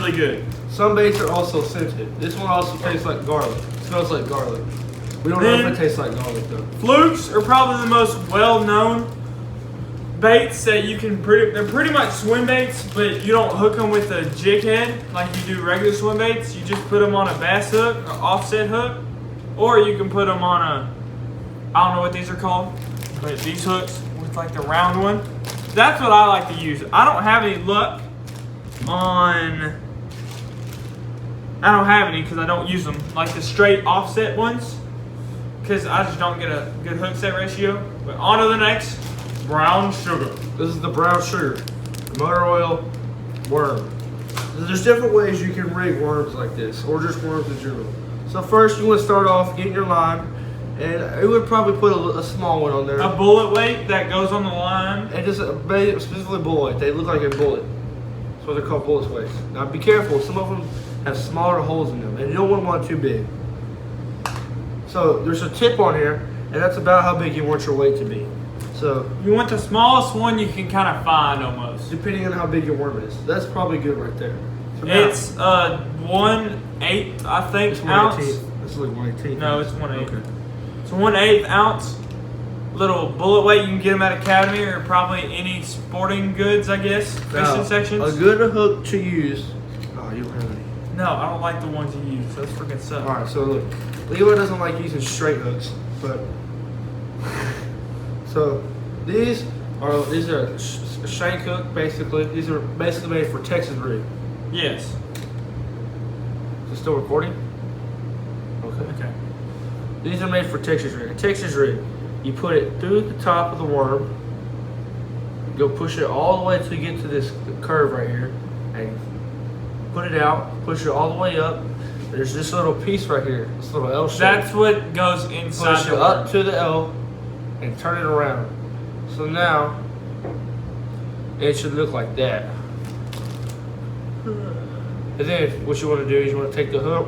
really good. Some baits are also scented. This one also tastes like garlic. It smells like garlic. We don't know if it tastes like garlic though. Flukes are probably the most well-known baits that you can they're pretty much swim baits, but you don't hook them with a jig head like you do regular swim baits. You just put them on a bass hook or offset hook, or you can put them on a, I don't know what these are called, but these hooks with like the round one. That's what I like to use. I don't have any luck on, I don't have any because I don't use them, like the straight offset ones, because I just don't get a good hook set ratio. But on to the next, brown sugar. This is the brown sugar, motor oil worm. There's different ways you can rig worms like this, or just worms in general. So first you want to start off getting your line, and it would probably put a small one on there. A bullet weight that goes on the line. And just specifically bullet. They look like a bullet. That's what they're called, bullet weights. Now be careful, some of them have smaller holes in them, and you don't want one too big. So there's a tip on here, and that's about how big you want your weight to be. So you want the smallest one you can kind of find almost. Depending on how big your worm is. That's probably good right there. So now, it's 1/8, I think, it's ounce. 1/18. This is like 1/18. No, it's 1/8. Okay. It's 1/8 ounce little bullet weight. You can get them at Academy or probably any sporting goods, I guess, fishing sections. A good hook to use. Oh, you don't have any. No, I don't like the ones you use. Those freaking suck. Alright, so look. Levi doesn't like using straight hooks, but so these are a shank hook basically. These are basically made for Texas rig. Yes. Is it still recording? Okay. These are made for Texas rig. A Texas rig, you put it through the top of the worm, go push it all the way till you get to this curve right here, and put it out, push it all the way up. There's this little piece right here, this little L shape. That's what goes inside Push the it worm. up to the L and turn it around. So now it should look like that. And then what you want to do is you want to take the hook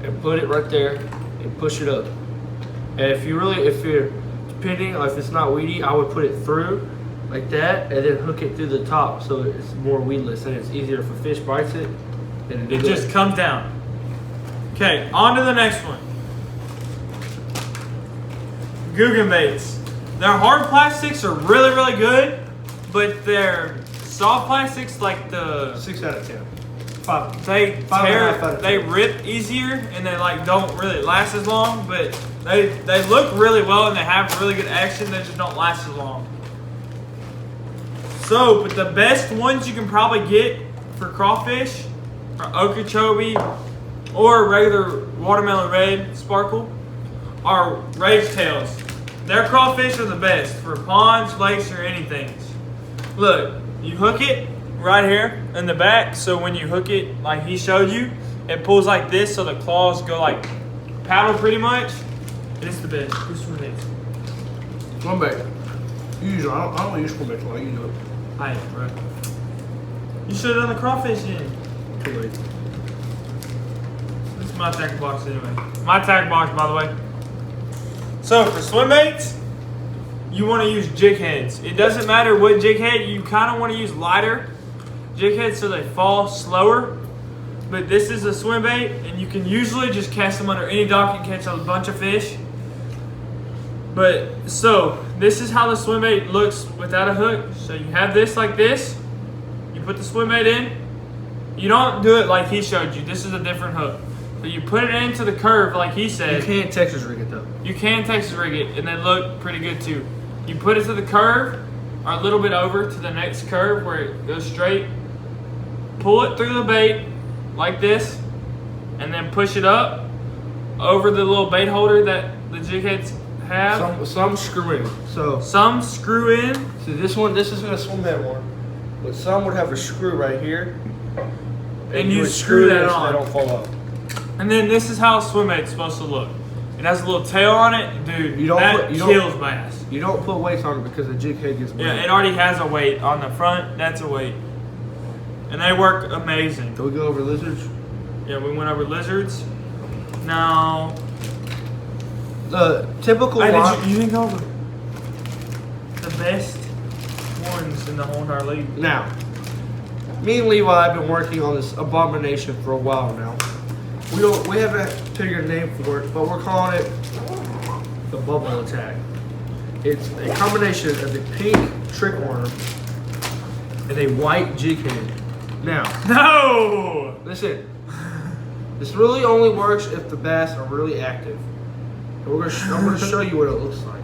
and put it right there and push it up. And if you're depending on if it's not weedy, I would put it through like that and then hook it through the top so it's more weedless and it's easier if a fish bites it. And It just comes down. Okay, on to the next one. Guggen baits. Their hard plastics are really, really good, but their soft plastics, like the 6 out of 10. they rip easier and they like don't really last as long, but they look really well and they have really good action. They just don't last as long. So, but the best ones you can probably get for crawfish are Okeechobee or regular watermelon red sparkle are Rage Tails. Their crawfish are the best for ponds, lakes, or anything. Look, you hook it right here in the back, so when you hook it like he showed you, it pulls like this so the claws go like paddle pretty much. It's the best. This one is. Swim bait. Usually, I don't use swim bait like you do. I am, bro. You should have done the crawfish in. Too late. This is my tackle box anyway. My tackle box, by the way. So for swim baits, you want to use jig heads. It doesn't matter what jig head, you kind of want to use lighter jig heads so they fall slower. But this is a swim bait, and you can usually just cast them under any dock and catch a bunch of fish. But so this is how the swim bait looks without a hook. So you have this like this. You put the swim bait in. You don't do it like he showed you. This is a different hook. But you put it into the curve like he said. You can't Texas rig it though. You can Texas rig it, and they look pretty good too. You put it to the curve, or a little bit over to the next curve where it goes straight. Pull it through the bait like this, and then push it up over the little bait holder that the jig heads have. Some screw in. So Some screw in. see this isn't a swim bait one, but some would have a screw right here, And you would screw that this so on. they don't fall off. And then this is how a swim bait's supposed to look. It has a little tail on it, dude. That kills bass. You don't put weights on it because the jig head gets Yeah, it already has a weight on the front. That's a weight, and they work amazing. Can we go over lizards? Yeah, we went over lizards. Now, The typical you line. didn't go over the best ones in the whole entire league. Now, Me and Levi have been working on this abomination for a while now. We haven't figured a name for it, but we're calling it the bubble attack. It's a combination of the pink trickworm and a white jig head. Now, No! listen. This really only works if the bass are really active. And I'm gonna show you what it looks like.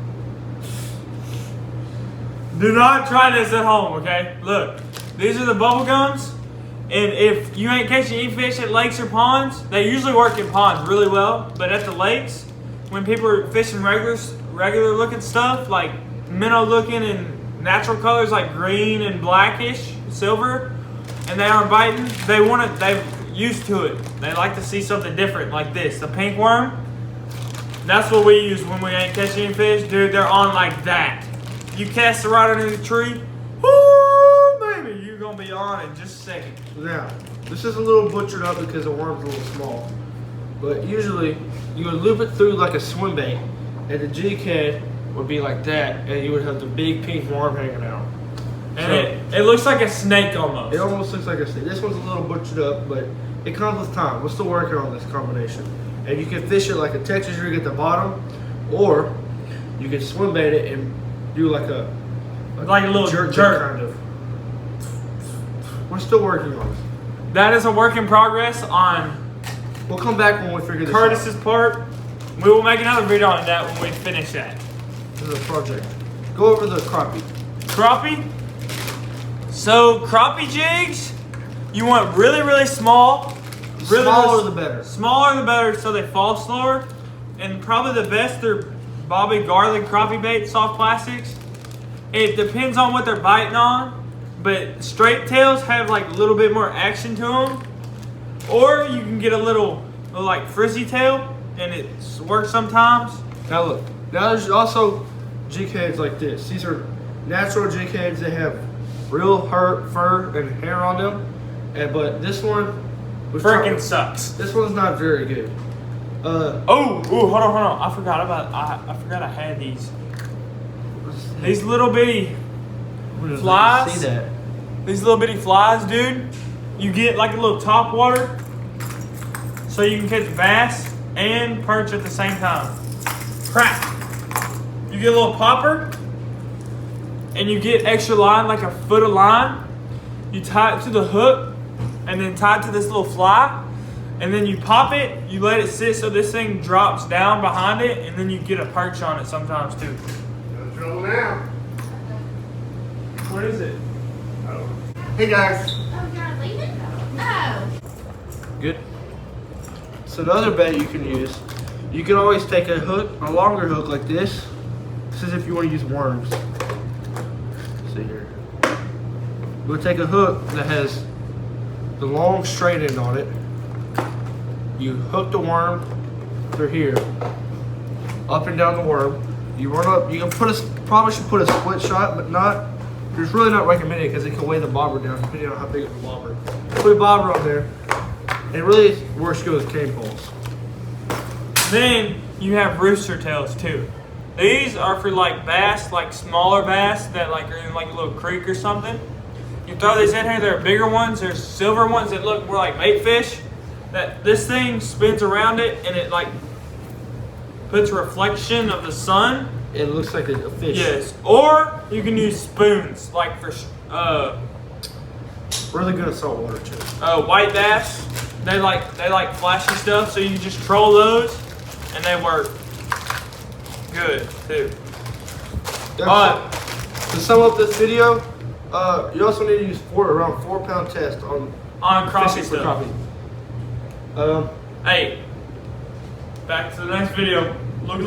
Do not try this at home, okay? Look, these are the bubble gums, and if you ain't catching any fish at lakes or ponds, they usually work in ponds really well, but at the lakes, when people are fishing regular looking stuff, like minnow looking and natural colors like green and blackish, silver, and they aren't biting, they're used to it. They like to see something different like this, the pink worm. That's what we use when we ain't catching any fish. Dude, they're on like that. You cast it right under the tree, whoo, baby, you're gonna be on in just a second. Now, this is a little butchered up because the worm's a little small. But usually, you would loop it through like a swim bait, and the jig head would be like that, and you would have the big pink worm hanging out. And it looks like a snake almost. It almost looks like a snake. This one's a little butchered up, but it comes with time. We're still working on this combination. And you can fish it like a Texas rig at the bottom, or you can swim bait it and do like a little jerk. kind of. We're still working on it. That is a work in progress on We'll come back when we figure this out. Curtis's part. We will make another video on that when we finish that. This is a project. Go over the crappie. Crappie. So crappie jigs, you want really, really small. Really, Smaller the better. Smaller the better, so they fall slower. And probably the best, they're Bobby Garlic crappie bait, soft plastics. It depends on what they're biting on, but straight tails have like a little bit more action to them. Or you can get a little like frizzy tail, and it works sometimes. Now look, now there's also jig heads like this. These are natural jig heads. They have real fur and hair on them, but this one Freaking sucks. This one's not very good. Hold on. I forgot I had these. These little bitty flies. See that? These little bitty flies, dude. You get like a little top water, so you can catch bass and perch at the same time. Crack. You get a little popper, and you get extra line, like a foot of line. You tie it to the hook, and then tie it to this little fly, and then you pop it, you let it sit so this thing drops down behind it, and then you get a perch on it sometimes too. No trouble now. What is it? Hey guys. Oh, you're not leaving? No. Good. So the other bait you can use, you can always take a hook, a longer hook like this. This is if you want to use worms. See here. We'll take a hook that has the long straight end on it. You hook the worm through here, up and down the worm. You run up. You can probably should put a split shot, but not. It's really not recommended because it can weigh the bobber down depending on how big of a bobber. Put a bobber on there. And it really works good with cane poles. Then you have rooster tails too. These are for like bass, like smaller bass that like are in like a little creek or something. You throw these in here. There are bigger ones. There's silver ones that look more like bait fish. That this thing spins around it and it like puts a reflection of the sun. It looks like a fish. Yes. Or you can use spoons, like for Really good at saltwater too. white bass. They like flashy stuff, so you can just troll those, and they work good too. To sum up this video, you also need to use around 4 pound test on crappie fishing for stuff. crappie. Hey, back to the next video. Look at